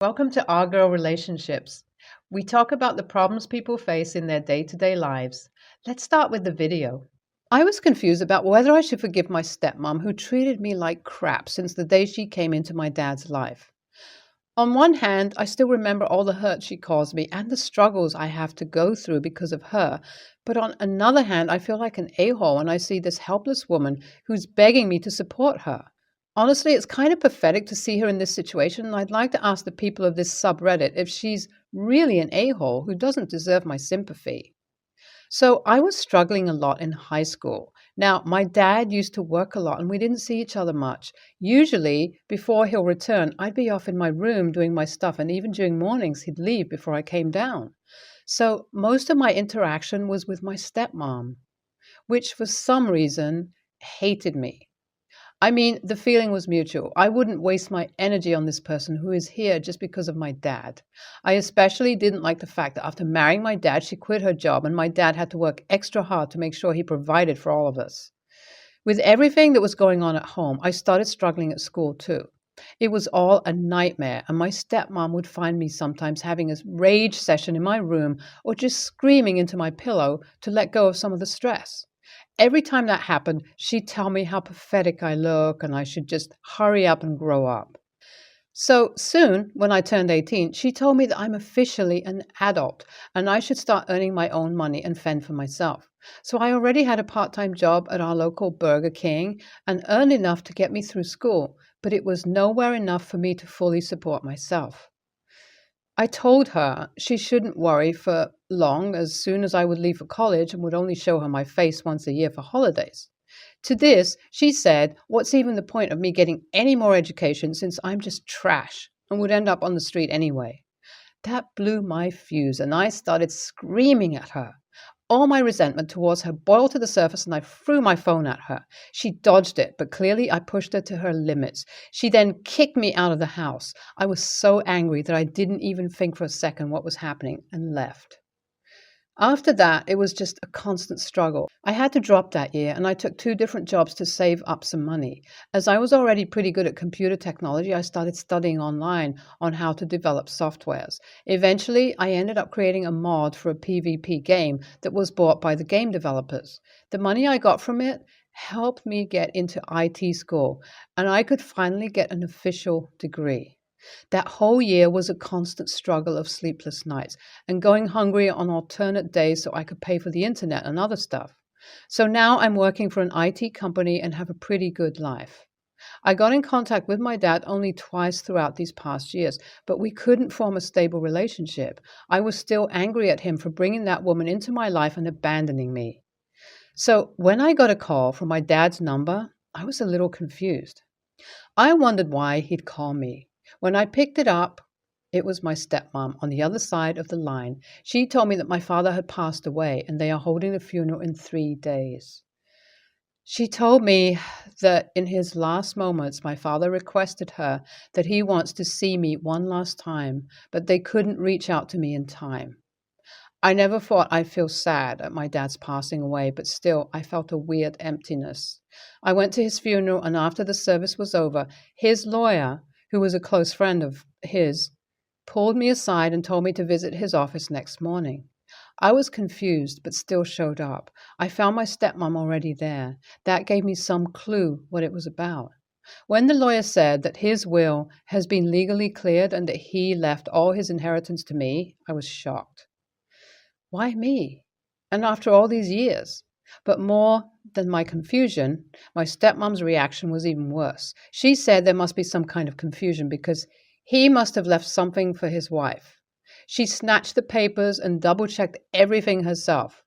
Welcome to Our Girl Relationships. We talk about the problems people face in their day-to-day lives. Let's start with the video. I was confused about whether I should forgive my stepmom who treated me like crap since the day she came into my dad's life. On one hand, I still remember all the hurt she caused me and the struggles I have to go through because of her. But on another hand, I feel like an a-hole when I see this helpless woman who's begging me to support her. Honestly, it's kind of pathetic to see her in this situation, and I'd like to ask the people of this subreddit if she's really an a-hole who doesn't deserve my sympathy. So I was struggling a lot in high school. Now, my dad used to work a lot and we didn't see each other much. Usually, before he'll return, I'd be off in my room doing my stuff, and even during mornings, he'd leave before I came down. So most of my interaction was with my stepmom, which for some reason hated me. I mean, the feeling was mutual. I wouldn't waste my energy on this person who is here just because of my dad. I especially didn't like the fact that after marrying my dad, she quit her job and my dad had to work extra hard to make sure he provided for all of us. With everything that was going on at home, I started struggling at school too. It was all a nightmare, and my stepmom would find me sometimes having a rage session in my room or just screaming into my pillow to let go of some of the stress. Every time that happened, she'd tell me how pathetic I look and I should just hurry up and grow up. So soon, when I turned 18, she told me that I'm officially an adult and I should start earning my own money and fend for myself. So I already had a part-time job at our local Burger King and earned enough to get me through school, but it was nowhere enough for me to fully support myself. I told her she shouldn't worry for long, as soon as I would leave for college and would only show her my face once a year for holidays. To this, she said, "What's even the point of me getting any more education since I'm just trash and would end up on the street anyway?" That blew my fuse, and I started screaming at her. All my resentment towards her boiled to the surface, and I threw my phone at her. She dodged it, but clearly I pushed her to her limits. She then kicked me out of the house. I was so angry that I didn't even think for a second what was happening and left. After that, it was just a constant struggle. I had to drop that year, and I took 2 different jobs to save up some money. As I was already pretty good at computer technology, I started studying online on how to develop softwares. Eventually, I ended up creating a mod for a PvP game that was bought by the game developers. The money I got from it helped me get into IT school, and I could finally get an official degree. That whole year was a constant struggle of sleepless nights and going hungry on alternate days so I could pay for the internet and other stuff. So now I'm working for an IT company and have a pretty good life. I got in contact with my dad only twice throughout these past years, but we couldn't form a stable relationship. I was still angry at him for bringing that woman into my life and abandoning me. So when I got a call from my dad's number, I was a little confused. I wondered why he'd call me. When I picked it up, it was my stepmom on the other side of the line. She told me that my father had passed away and they are holding the funeral in 3 days. She told me that in his last moments, my father requested her that he wants to see me one last time, but they couldn't reach out to me in time. I never thought I'd feel sad at my dad's passing away, but still, I felt a weird emptiness. I went to his funeral, and after the service was over, his lawyer, who was a close friend of his, pulled me aside and told me to visit his office next morning. I was confused, but still showed up. I found my stepmom already there. That gave me some clue what it was about. When the lawyer said that his will has been legally cleared and that he left all his inheritance to me, I was shocked. Why me? And after all these years? But more than my confusion, my stepmom's reaction was even worse. She said there must be some kind of confusion because he must have left something for his wife. She snatched the papers and double-checked everything herself.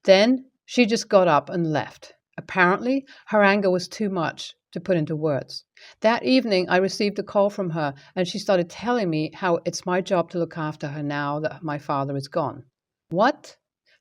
Then she just got up and left. Apparently, her anger was too much to put into words. That evening, I received a call from her, and she started telling me how it's my job to look after her now that my father is gone. What?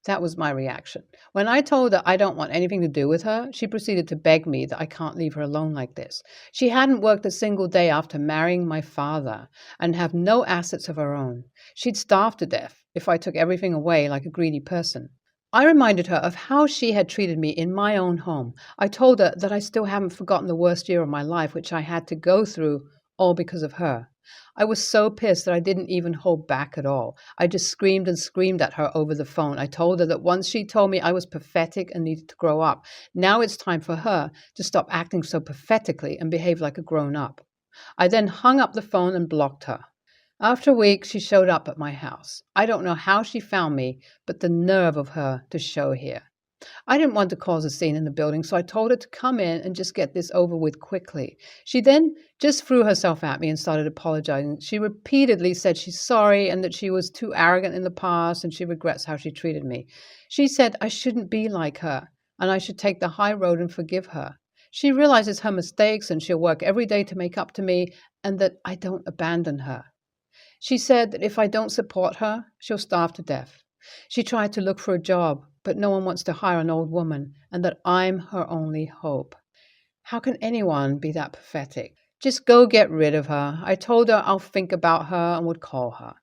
That was my reaction. When I told her I don't want anything to do with her, she proceeded to beg me that I can't leave her alone like this. She hadn't worked a single day after marrying my father and have no assets of her own. She'd starve to death if I took everything away like a greedy person. I reminded her of how she had treated me in my own home. I told her that I still haven't forgotten the worst year of my life, which I had to go through all because of her. I was so pissed that I didn't even hold back at all. I just screamed and screamed at her over the phone. I told her that once she told me I was pathetic and needed to grow up, now it's time for her to stop acting so pathetically and behave like a grown-up. I then hung up the phone and blocked her. After a week, she showed up at my house. I don't know how she found me, but the nerve of her to show here. I didn't want to cause a scene in the building, so I told her to come in and just get this over with quickly. She then just threw herself at me and started apologizing. She repeatedly said she's sorry and that she was too arrogant in the past and she regrets how she treated me. She said I shouldn't be like her and I should take the high road and forgive her. She realizes her mistakes and she'll work every day to make up to me and that I don't abandon her. She said that if I don't support her, she'll starve to death. She tried to look for a job, but no one wants to hire an old woman, and that I'm her only hope. How can anyone be that pathetic? Just go get rid of her. I told her I'll think about her and would call her.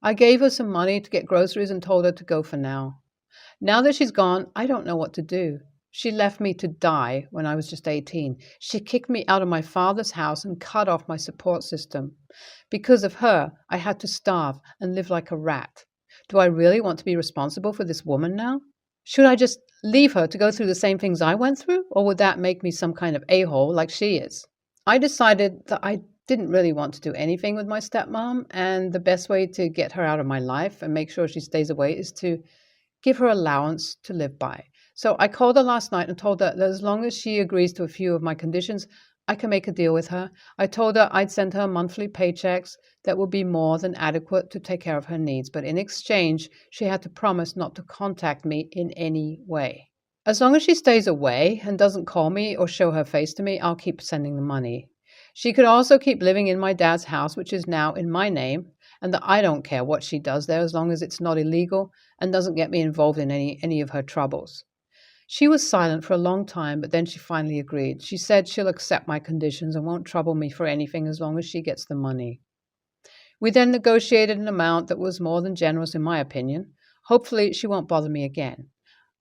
I gave her some money to get groceries and told her to go for now. Now that she's gone, I don't know what to do. She left me to die when I was just 18. She kicked me out of my father's house and cut off my support system. Because of her, I had to starve and live like a rat. Do I really want to be responsible for this woman now? Should I just leave her to go through the same things I went through, or would that make me some kind of a-hole like she is? I decided that I didn't really want to do anything with my stepmom, and the best way to get her out of my life and make sure she stays away is to give her allowance to live by. So I called her last night and told her that as long as she agrees to a few of my conditions, I can make a deal with her. I told her I'd send her monthly paychecks that would be more than adequate to take care of her needs, but in exchange, she had to promise not to contact me in any way. As long as she stays away and doesn't call me or show her face to me, I'll keep sending the money. She could also keep living in my dad's house, which is now in my name, and that I don't care what she does there as long as it's not illegal and doesn't get me involved in any of her troubles. She was silent for a long time, but then she finally agreed. She said she'll accept my conditions and won't trouble me for anything as long as she gets the money. We then negotiated an amount that was more than generous in my opinion. Hopefully she won't bother me again.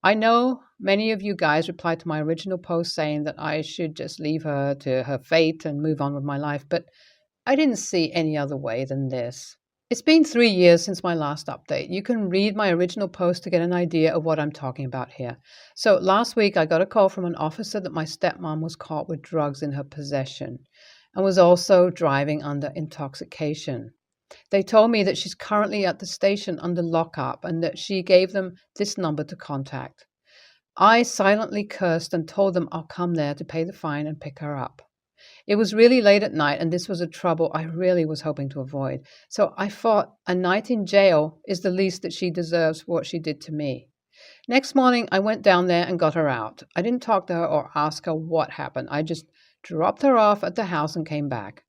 I know many of you guys replied to my original post saying that I should just leave her to her fate and move on with my life, but I didn't see any other way than this. It's been 3 years since my last update. You can read my original post to get an idea of what I'm talking about here. So last week I got a call from an officer that my stepmom was caught with drugs in her possession and was also driving under intoxication. They told me that she's currently at the station under lockup and that she gave them this number to contact. I silently cursed and told them I'll come there to pay the fine and pick her up. It was really late at night, and this was a trouble I really was hoping to avoid. So I thought a night in jail is the least that she deserves for what she did to me. Next morning, I went down there and got her out. I didn't talk to her or ask her what happened. I just dropped her off at the house and came back.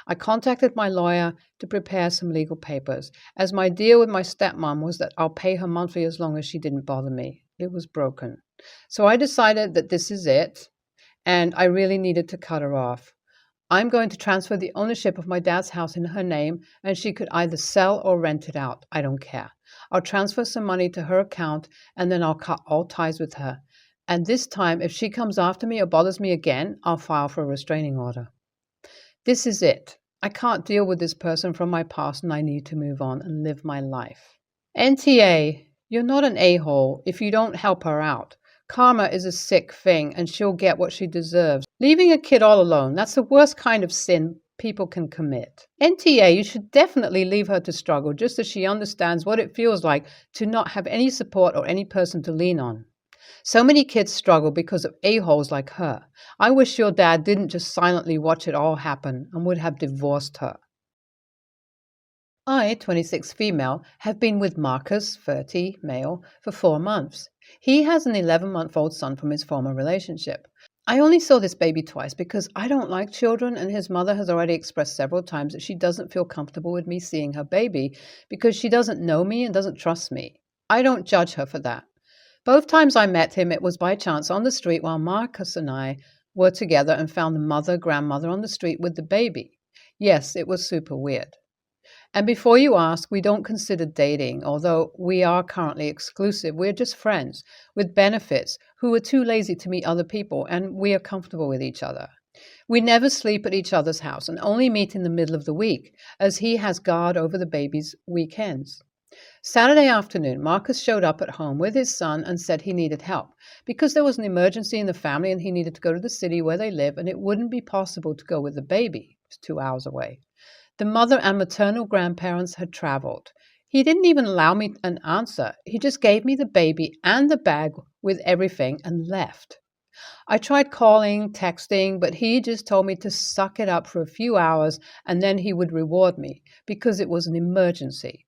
I contacted my lawyer to prepare some legal papers, as my deal with my stepmom was that I'll pay her monthly as long as she didn't bother me. It was broken. So I decided that this is it, and I really needed to cut her off. I'm going to transfer the ownership of my dad's house in her name, and she could either sell or rent it out. I don't care. I'll transfer some money to her account, and then I'll cut all ties with her. And this time, if she comes after me or bothers me again, I'll file for a restraining order. This is it. I can't deal with this person from my past, and I need to move on and live my life. NTA, you're not an a-hole if you don't help her out. Karma is a sick thing, and she'll get what she deserves. Leaving a kid all alone, that's the worst kind of sin people can commit. NTA, you should definitely leave her to struggle, just as she understands what it feels like to not have any support or any person to lean on. So many kids struggle because of a-holes like her. I wish your dad didn't just silently watch it all happen and would have divorced her. I, 26 female, have been with Marcus, 30 male, for 4 months. He has an 11-month-old son from his former relationship. I only saw this baby twice because I don't like children, and his mother has already expressed several times that she doesn't feel comfortable with me seeing her baby because she doesn't know me and doesn't trust me. I don't judge her for that. Both times I met him, it was by chance on the street while Marcus and I were together and found the grandmother on the street with the baby. Yes, it was super weird. And before you ask, we don't consider dating, although we are currently exclusive. We're just friends with benefits who are too lazy to meet other people, and we are comfortable with each other. We never sleep at each other's house and only meet in the middle of the week, as he has guard over the baby's weekends. Saturday afternoon, Marcus showed up at home with his son and said he needed help because there was an emergency in the family and he needed to go to the city where they live, and it wouldn't be possible to go with the baby. It's 2 hours away. The mother and maternal grandparents had traveled. He didn't even allow me an answer. He just gave me the baby and the bag with everything and left. I tried calling, texting, but he just told me to suck it up for a few hours and then he would reward me because it was an emergency.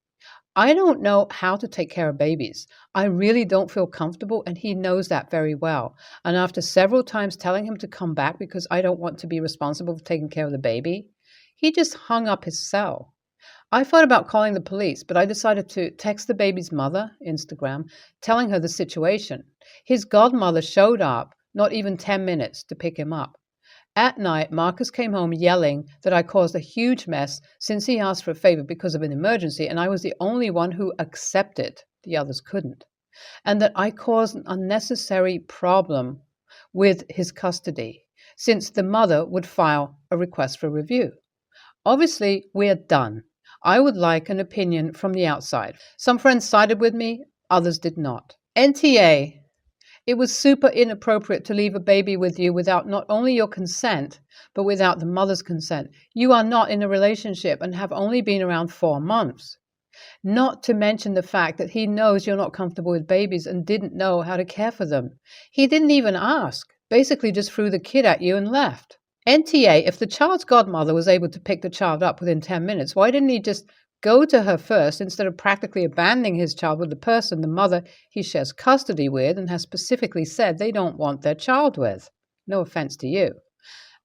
I don't know how to take care of babies. I really don't feel comfortable, and he knows that very well. And after several times telling him to come back because I don't want to be responsible for taking care of the baby, he just hung up his cell. I thought about calling the police, but I decided to text the baby's mother, Instagram, telling her the situation. His godmother showed up, not even 10 minutes, to pick him up. At night, Marcus came home yelling that I caused a huge mess since he asked for a favor because of an emergency, and I was the only one who accepted. The others couldn't. And that I caused an unnecessary problem with his custody, since the mother would file a request for review. Obviously, we're done. I would like an opinion from the outside. Some friends sided with me, others did not. NTA. It was super inappropriate to leave a baby with you without not only your consent, but without the mother's consent. You are not in a relationship and have only been around 4 months. Not to mention the fact that he knows you're not comfortable with babies and didn't know how to care for them. He didn't even ask, basically just threw the kid at you and left. NTA, if the child's godmother was able to pick the child up within 10 minutes, why didn't he just go to her first instead of practically abandoning his child with the person the mother he shares custody with and has specifically said they don't want their child with? No offense to you.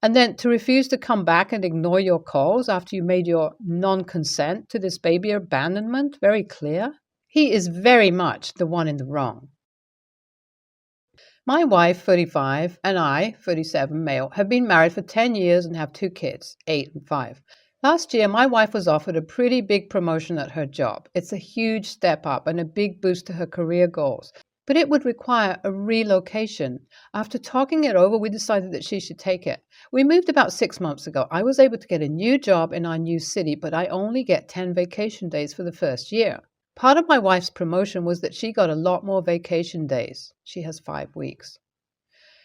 And then to refuse to come back and ignore your calls after you made your non-consent to this baby abandonment very clear. He is very much the one in the wrong. My wife, 35, and I, 37, male, have been married for 10 years and have 2 kids, 8 and 5. Last year, my wife was offered a pretty big promotion at her job. It's a huge step up and a big boost to her career goals, but it would require a relocation. After talking it over, we decided that she should take it. We moved about 6 months ago. I was able to get a new job in our new city, but I only get 10 vacation days for the first year. Part of my wife's promotion was that she got a lot more vacation days. She has 5 weeks.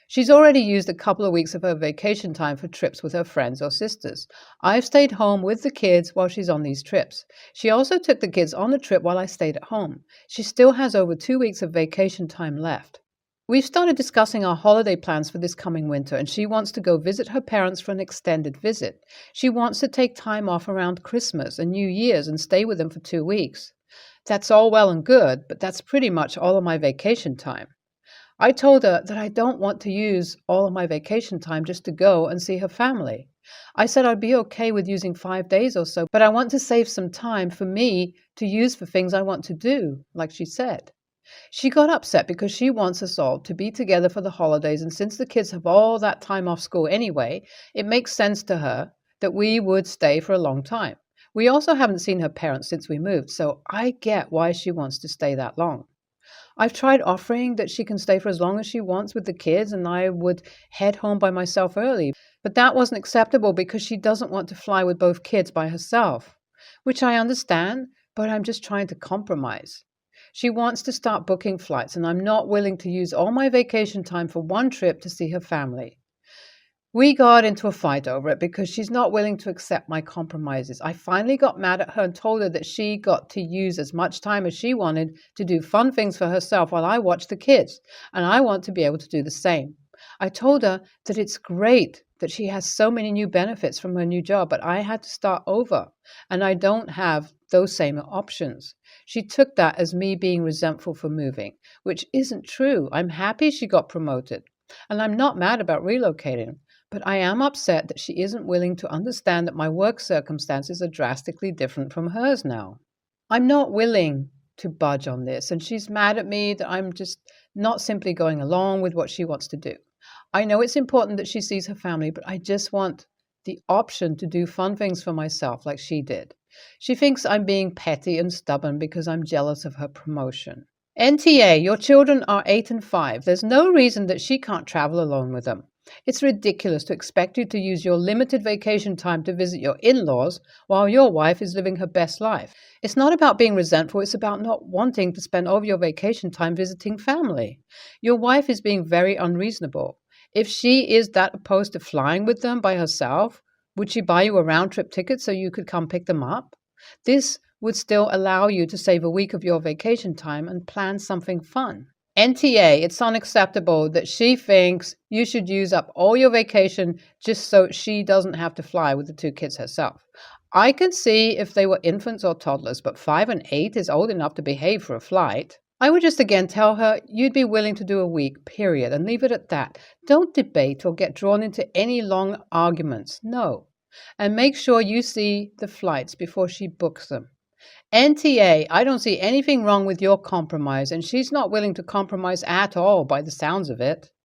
She's already used a couple of weeks of her vacation time for trips with her friends or sisters. I've stayed home with the kids while she's on these trips. She also took the kids on the trip while I stayed at home. She still has over 2 weeks of vacation time left. We've started discussing our holiday plans for this coming winter, and she wants to go visit her parents for an extended visit. She wants to take time off around Christmas and New Year's and stay with them for 2 weeks. That's all well and good, but that's pretty much all of my vacation time. I told her that I don't want to use all of my vacation time just to go and see her family. I said I'd be okay with using 5 days or so, but I want to save some time for me to use for things I want to do, like she said. She got upset because she wants us all to be together for the holidays, and since the kids have all that time off school anyway, it makes sense to her that we would stay for a long time. We also haven't seen her parents since we moved, so I get why she wants to stay that long. I've tried offering that she can stay for as long as she wants with the kids and I would head home by myself early, but that wasn't acceptable because she doesn't want to fly with both kids by herself, which I understand, but I'm just trying to compromise. She wants to start booking flights and I'm not willing to use all my vacation time for one trip to see her family. We got into a fight over it because she's not willing to accept my compromises. I finally got mad at her and told her that she got to use as much time as she wanted to do fun things for herself while I watch the kids, and I want to be able to do the same. I told her that it's great that she has so many new benefits from her new job, but I had to start over, and I don't have those same options. She took that as me being resentful for moving, which isn't true. I'm happy she got promoted, and I'm not mad about relocating. But I am upset that she isn't willing to understand that my work circumstances are drastically different from hers now. I'm not willing to budge on this, and she's mad at me that I'm just not simply going along with what she wants to do. I know it's important that she sees her family, but I just want the option to do fun things for myself like she did. She thinks I'm being petty and stubborn because I'm jealous of her promotion. NTA, your children are 8 and 5. There's no reason that she can't travel alone with them. It's ridiculous to expect you to use your limited vacation time to visit your in-laws while your wife is living her best life. It's not about being resentful, it's about not wanting to spend all of your vacation time visiting family. Your wife is being very unreasonable. If she is that opposed to flying with them by herself, would she buy you a round-trip ticket so you could come pick them up? This would still allow you to save a week of your vacation time and plan something fun. NTA, it's unacceptable that she thinks you should use up all your vacation just so she doesn't have to fly with the two kids herself. I can see if they were infants or toddlers, but 5 and 8 is old enough to behave for a flight. I would just again tell her you'd be willing to do a week, period, and leave it at that. Don't debate or get drawn into any long arguments. No. And make sure you see the flights before she books them. NTA, I don't see anything wrong with your compromise, and she's not willing to compromise at all by the sounds of it.